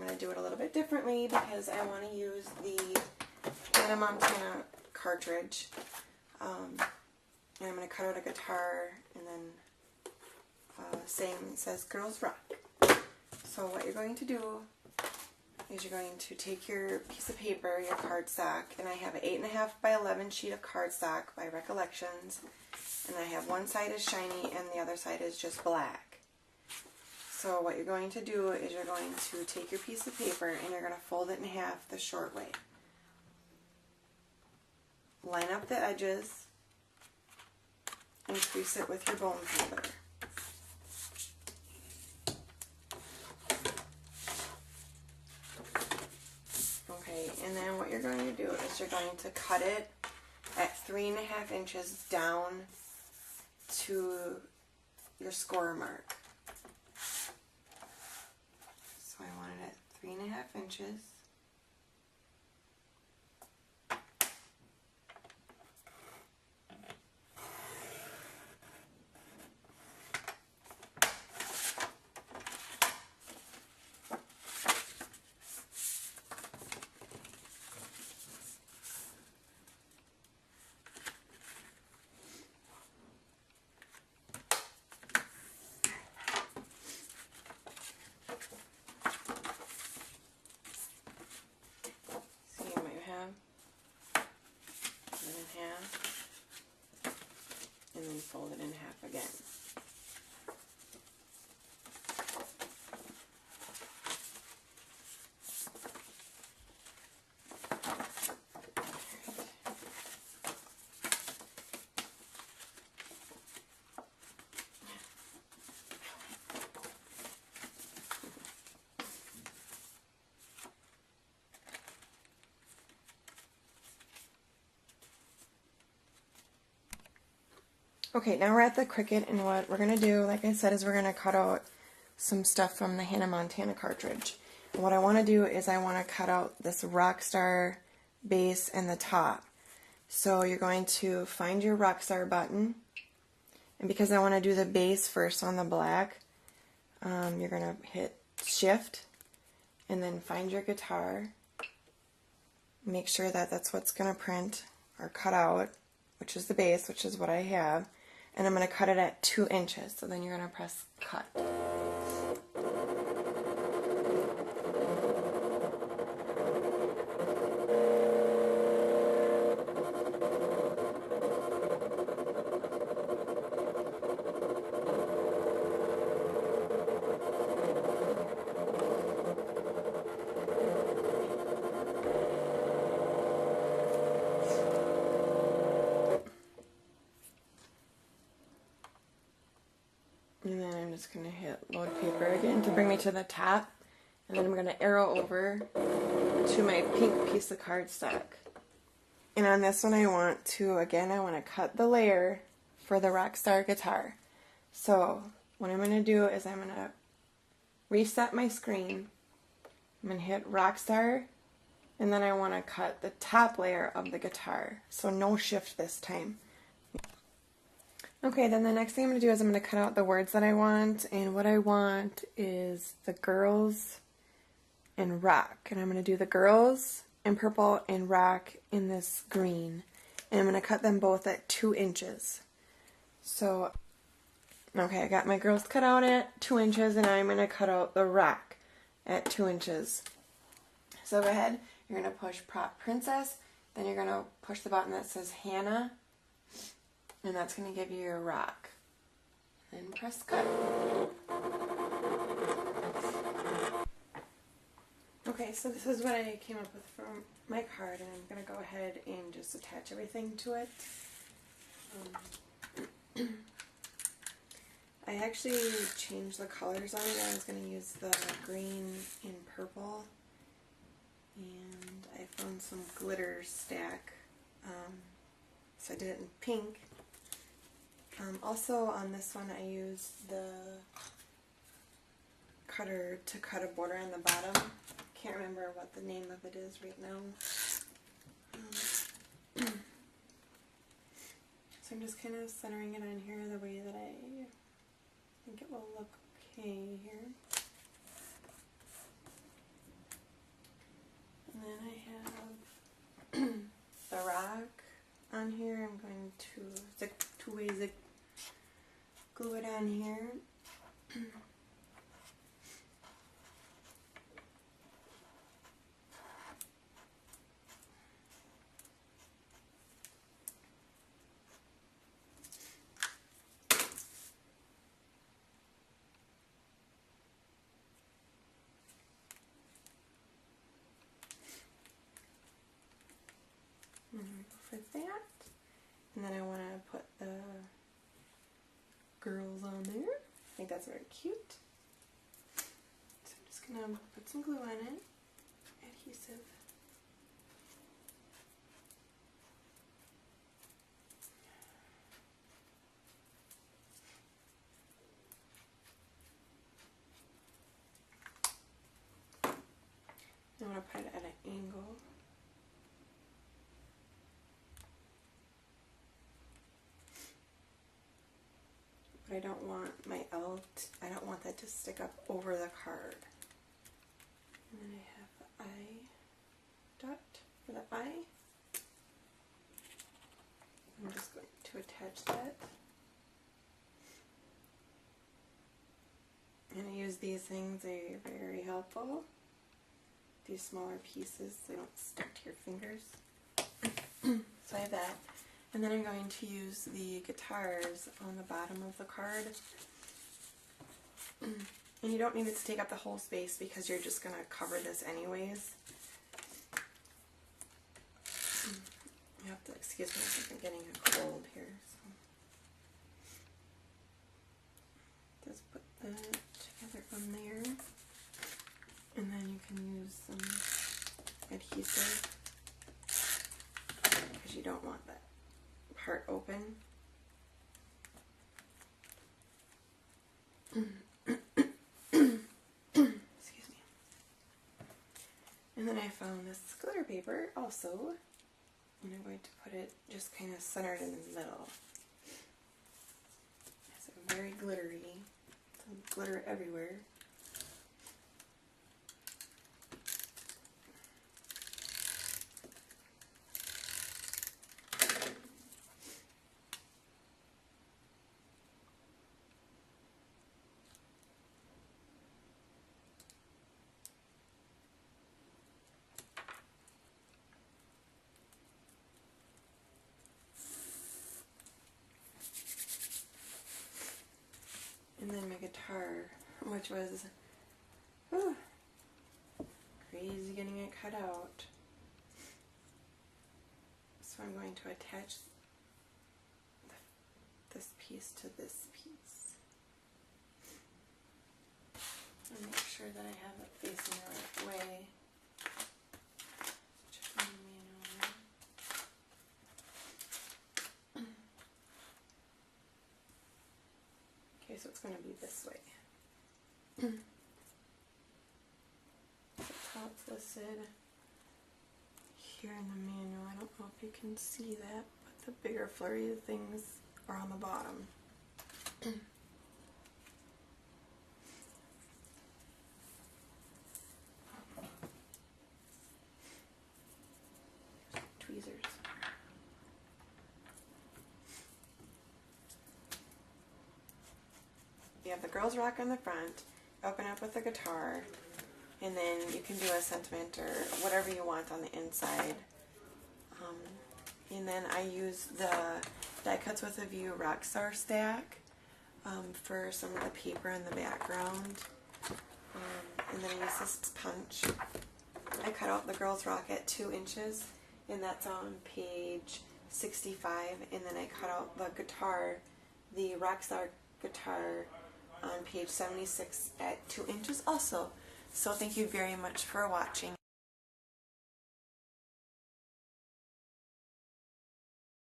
going to do it a little bit differently because I want to use the Hannah Montana cartridge. And I'm going to cut out a guitar and then it says Girls Rock. So what you're going to do is you're going to take your piece of paper, your cardstock, and I have an 8.5 by 11 sheet of cardstock by Recollections, and I have one side is shiny and the other side is just black. So what you're going to do is you're going to take your piece of paper and you're going to fold it in half the short way. Line up the edges and crease it with your bone folder. Okay, and then what you're going to do is you're going to cut it at 3.5 inches down to your score mark. So I want it at 3.5 inches. And then fold it in half again. Okay, now we're at the Cricut, and what we're going to do, like I said, is we're going to cut out some stuff from the Hannah Montana cartridge. And what I want to do is I want to cut out this Rockstar base and the top. So you're going to find your Rockstar button, and because I want to do the base first on the black, you're going to hit Shift, and then find your guitar. Make sure that that's what's going to print or cut out, which is the base, which is what I have. And I'm going to cut it at 2 inches. So then you're going to press cut. And then I'm just going to hit load paper again to bring me to the top. And then I'm going to arrow over to my pink piece of cardstock. And on this one I want to cut the layer for the Rockstar guitar. So what I'm going to do is I'm going to reset my screen. I'm going to hit Rockstar, and then I want to cut the top layer of the guitar. So no shift this time. Okay, then the next thing I'm going to do is I'm going to cut out the words that I want, and what I want is the girls and rock. And I'm going to do the girls in purple and rock in this green. And I'm going to cut them both at 2 inches. So, okay, I got my girls cut out at 2 inches, and I'm going to cut out the rock at 2 inches. So go ahead, you're going to push Prop Princess, then you're going to push the button that says Hannah, and that's going to give you your rock. Then press cut. Okay, so this is what I came up with from my card, and I'm going to go ahead and just attach everything to it. I actually changed the colors on it. I was going to use the green and purple, and I found some glitter stack, so I did it in pink. Also on this one I used the cutter to cut a border on the bottom. Can't remember what the name of it is right now. So I'm just kind of centering it on here the way that I think it will look okay here. glue it on here. For that, and then I want to put the girls on there. I think that's very cute. So I'm just going to put some glue on it, adhesive. I want to put it at an angle. But I don't want my L, I don't want that to stick up over the card. And then I have the eye dot for the eye. I'm just going to attach that. And I use these things, they're very helpful. These smaller pieces, they don't stick to your fingers. So I have that. And then I'm going to use the guitars on the bottom of the card. And you don't need it to take up the whole space because you're just going to cover this anyways. You have to excuse me, I think I'm getting a cold here. So just put that together on there. And then you can use some adhesive because you don't want that part open. Excuse me. And then I found this glitter paper also, and I'm going to put it just kind of centered in the middle. It's very glittery, some glitter everywhere. And then my guitar, which was crazy getting it cut out. So I'm going to attach this piece to this piece. And make sure that I have it facing the right way. Check my manual. Okay, so it's going to be this way. That's how it's listed here in the manual. I don't know if you can see that, but the bigger flurry of things are on the bottom. Tweezers. You have the Girls Rock on the front, open up with the guitar, and then you can do a sentiment or whatever you want on the inside. And then I use the Die Cuts with a View Rockstar stack for some of the paper in the background. And then I use this punch. I cut out the Girls Rock at 2 inches, and that's on page 65. And then I cut out the guitar, the Rockstar guitar, on page 76 at 2 inches also. So thank you very much for watching.